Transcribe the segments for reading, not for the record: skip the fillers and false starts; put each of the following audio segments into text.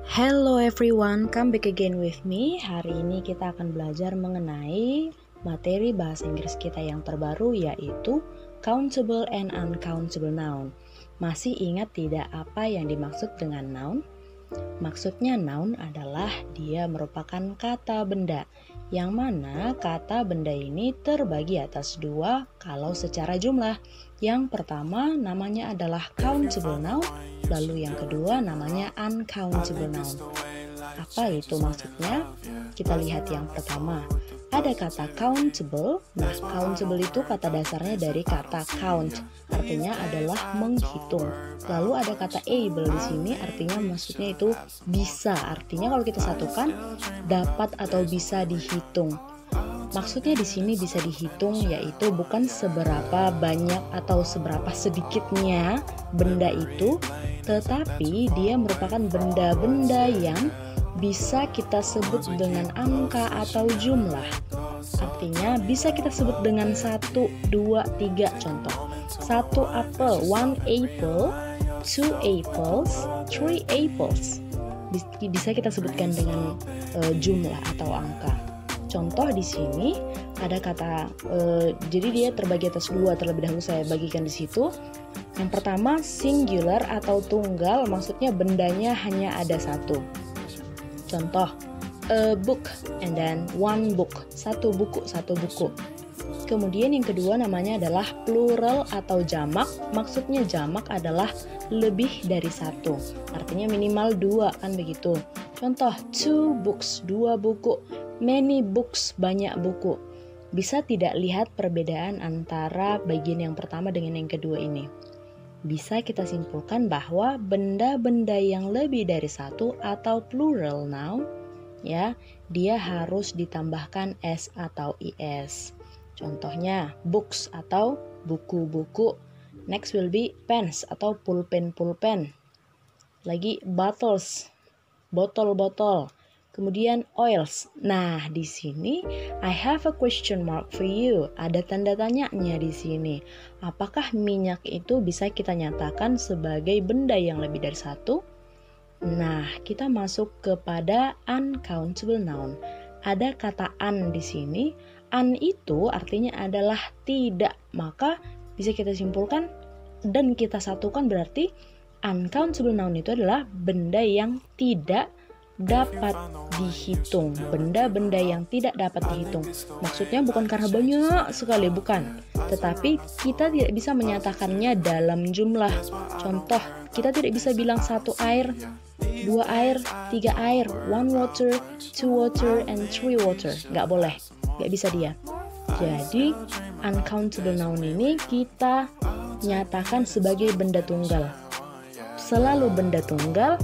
Hello everyone, come back again with me. Hari ini kita akan belajar mengenai materi bahasa Inggris kita yang terbaru, yaitu countable and uncountable noun. Masih ingat tidak apa yang dimaksud dengan noun? Maksudnya noun adalah dia merupakan kata benda, yang mana kata benda ini terbagi atas dua kalau secara jumlah. Yang pertama namanya adalah countable noun, lalu yang kedua namanya uncountable noun. Apa itu maksudnya? Kita lihat yang pertama. Ada kata countable. Nah, countable itu kata dasarnya dari kata count, artinya adalah menghitung. Lalu ada kata able di sini, artinya maksudnya itu bisa. Artinya kalau kita satukan, dapat atau bisa dihitung. Maksudnya di sini bisa dihitung, yaitu bukan seberapa banyak atau seberapa sedikitnya benda itu, tetapi dia merupakan benda-benda yang bisa kita sebut dengan angka atau jumlah. Artinya bisa kita sebut dengan 1, 2, 3. Contoh, 1 apple, 1 apple, 2 apples, 3 apples. Bisa kita sebutkan dengan jumlah atau angka. Contoh di sini ada kata, jadi dia terbagi atas dua. Terlebih dahulu saya bagikan di situ. Yang pertama singular atau tunggal, maksudnya bendanya hanya ada satu. Contoh, a book and then one book, satu buku. Kemudian yang kedua namanya adalah plural atau jamak, maksudnya jamak adalah lebih dari satu, artinya minimal dua, kan begitu. Contoh, two books, dua buku, many books, banyak buku. Bisa tidak lihat perbedaan antara bagian yang pertama dengan yang kedua ini? Bisa kita simpulkan bahwa benda-benda yang lebih dari satu atau plural noun, ya, dia harus ditambahkan s atau is. Contohnya books atau buku-buku. Next will be pens atau pulpen. Lagi bottles, botol-botol. Kemudian oils. Nah, di sini I have a question mark for you. Ada tanda tanyanya di sini. Apakah minyak itu bisa kita nyatakan sebagai benda yang lebih dari satu? Nah, kita masuk kepada uncountable noun. Ada kata un di sini. Un itu artinya adalah tidak. Maka bisa kita simpulkan dan kita satukan, berarti uncountable noun itu adalah benda yang tidak dapat dihitung. Benda-benda yang tidak dapat dihitung. Maksudnya bukan karena banyak sekali, bukan. Tetapi kita tidak bisa menyatakannya dalam jumlah. Contoh, kita tidak bisa bilang 1 air, 2 air, 3 air, 1 water, 2 water, and 3 water. Nggak boleh, nggak bisa dia. Jadi, uncountable noun ini kita nyatakan sebagai benda tunggal. Selalu benda tunggal,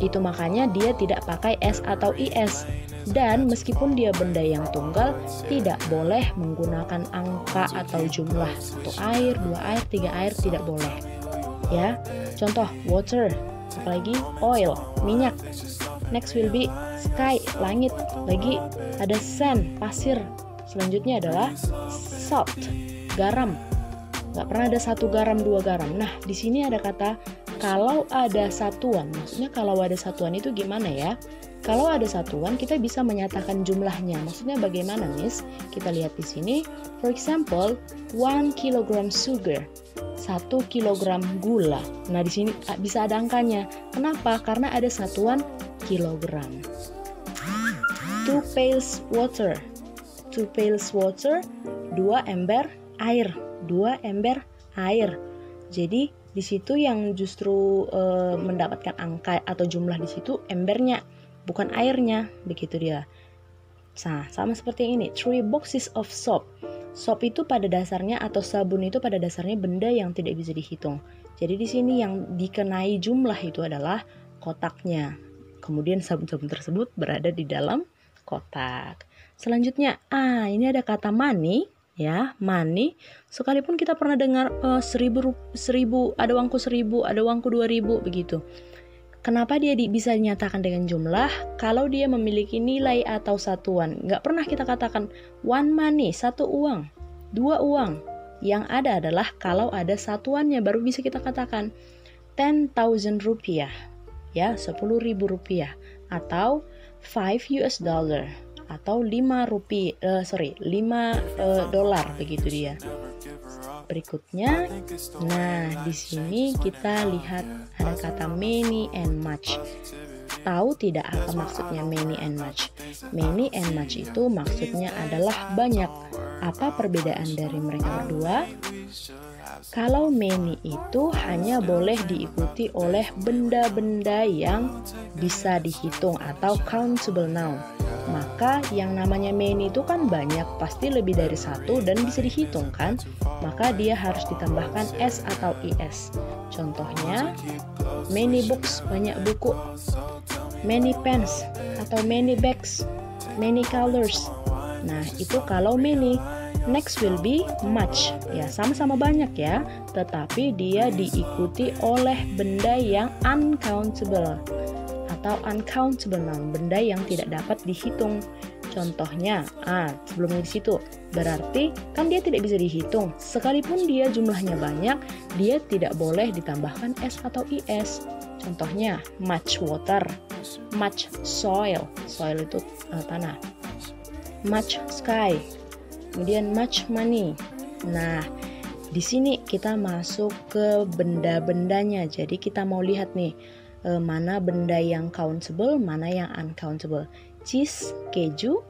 itu makanya dia tidak pakai s atau is. Dan meskipun dia benda yang tunggal, tidak boleh menggunakan angka atau jumlah. 1 air, 2 air, 3 air, tidak boleh. Ya, contoh water, apalagi oil, minyak. Next will be sky, langit. Lagi ada sand, pasir. Selanjutnya adalah salt, garam. Gak pernah ada 1 garam, 2 garam. Nah, di sini ada kata kalau ada satuan. Maksudnya kalau ada satuan itu gimana ya? Kalau ada satuan, kita bisa menyatakan jumlahnya. Maksudnya bagaimana, Miss? Kita lihat di sini. For example, 1 kilogram sugar. 1 kilogram gula. Nah, di sini bisa ada angkanya. Kenapa? Karena ada satuan kilogram. 2 pails water. 2 pails water, 2 ember air. 2 ember air. Jadi di situ yang justru mendapatkan angka atau jumlah di situ embernya, bukan airnya, begitu dia. Nah, sama seperti yang ini, 3 boxes of soap. Soap itu pada dasarnya atau sabun itu pada dasarnya benda yang tidak bisa dihitung. Jadi di sini yang dikenai jumlah itu adalah kotaknya. Kemudian sabun-sabun tersebut berada di dalam kotak. Selanjutnya, ini ada kata money. Ya, money. Sekalipun kita pernah dengar 1000, ada uangku 1000, ada uangku 2000, begitu. Kenapa dia bisa dinyatakan dengan jumlah? Kalau dia memiliki nilai atau satuan. Nggak pernah kita katakan one money, 1 uang, 2 uang. Yang ada adalah kalau ada satuannya baru bisa kita katakan 10,000 rupiah. ya, 10.000 rupiah atau 5 US dollar atau 5 dolar begitu dia. Berikutnya, nah di sini kita lihat ada kata many and much. Tahu tidak apa maksudnya many and much? Many and much itu maksudnya adalah banyak. Apa perbedaan dari mereka berdua? Kalau many itu hanya boleh diikuti oleh benda-benda yang bisa dihitung atau countable noun. Maka yang namanya many itu kan banyak, pasti lebih dari satu dan bisa dihitung kan? Maka dia harus ditambahkan s atau is. Contohnya, many books, banyak buku. Many pens atau many bags, many colors. Nah, itu kalau many. Next will be much. Ya, sama-sama banyak ya, tetapi dia diikuti oleh benda yang uncountable atau uncountable noun, benda yang tidak dapat dihitung. Contohnya, sebelumnya di situ berarti kan dia tidak bisa dihitung. Sekalipun dia jumlahnya banyak, dia tidak boleh ditambahkan s atau is. Contohnya, much water, much soil, soil itu tanah, much sky, kemudian much money. Nah, di sini kita masuk ke benda-bendanya. Jadi kita mau lihat nih, mana benda yang countable, mana yang uncountable. Cheese, keju,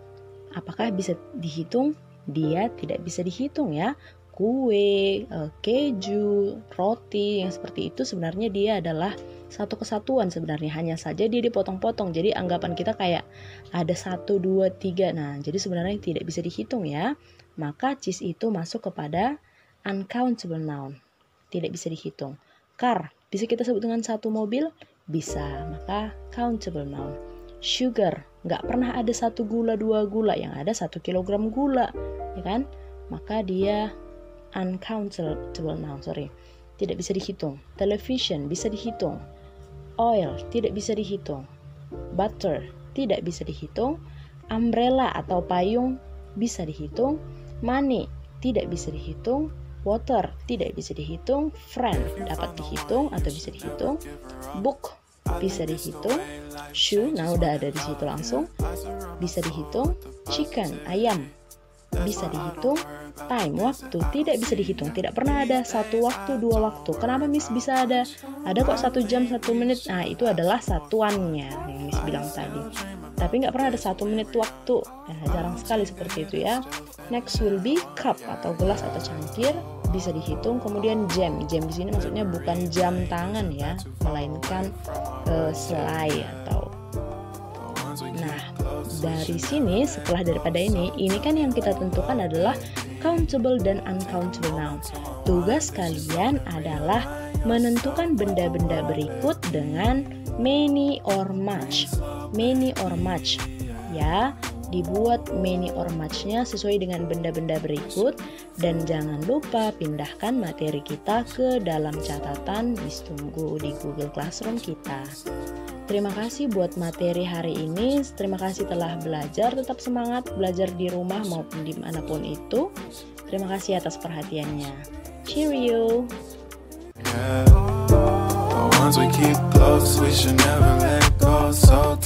apakah bisa dihitung? Dia tidak bisa dihitung ya. Kue, keju, roti, yang seperti itu sebenarnya dia adalah satu kesatuan sebenarnya, hanya saja dia dipotong-potong. Jadi anggapan kita kayak ada 1, 2, 3. Nah, jadi sebenarnya tidak bisa dihitung ya. Maka cheese itu masuk kepada uncountable noun, tidak bisa dihitung. Car, bisa kita sebut dengan satu mobil? Bisa, maka countable noun. Sugar, nggak pernah ada 1 gula, 2 gula, yang ada 1 kilogram gula, ya kan? Maka dia uncountable noun, tidak bisa dihitung. Television bisa dihitung. Oil tidak bisa dihitung. Butter tidak bisa dihitung. Umbrella atau payung bisa dihitung. Money tidak bisa dihitung. Water tidak bisa dihitung. Friend dapat dihitung atau bisa dihitung. Book bisa dihitung. Shoe, nah udah ada di situ langsung, bisa dihitung. Chicken, ayam, bisa dihitung. Time, waktu, tidak bisa dihitung. Tidak pernah ada 1 waktu, 2 waktu. Kenapa Miss bisa ada? Ada kok 1 jam, 1 menit. Nah, itu adalah satuannya yang Miss bilang tadi. Tapi nggak pernah ada 1 menit waktu. Nah, jarang sekali seperti itu ya. Next will be cup atau gelas atau cangkir, bisa dihitung. Kemudian jam. Jam di sini maksudnya bukan jam tangan ya, melainkan selai atau. Nah, dari sini setelah daripada ini kan yang kita tentukan adalah countable dan uncountable noun. Tugas kalian adalah menentukan benda-benda berikut dengan many or much. Many or much. Ya, dibuat many or much-nya sesuai dengan benda-benda berikut, dan jangan lupa pindahkan materi kita ke dalam catatan. Tunggu di Google Classroom kita. Terima kasih buat materi hari ini. Terima kasih telah belajar. Tetap semangat belajar di rumah maupun dimanapun itu. Terima kasih atas perhatiannya. Cheerio. Once we keep close, we should never let go. So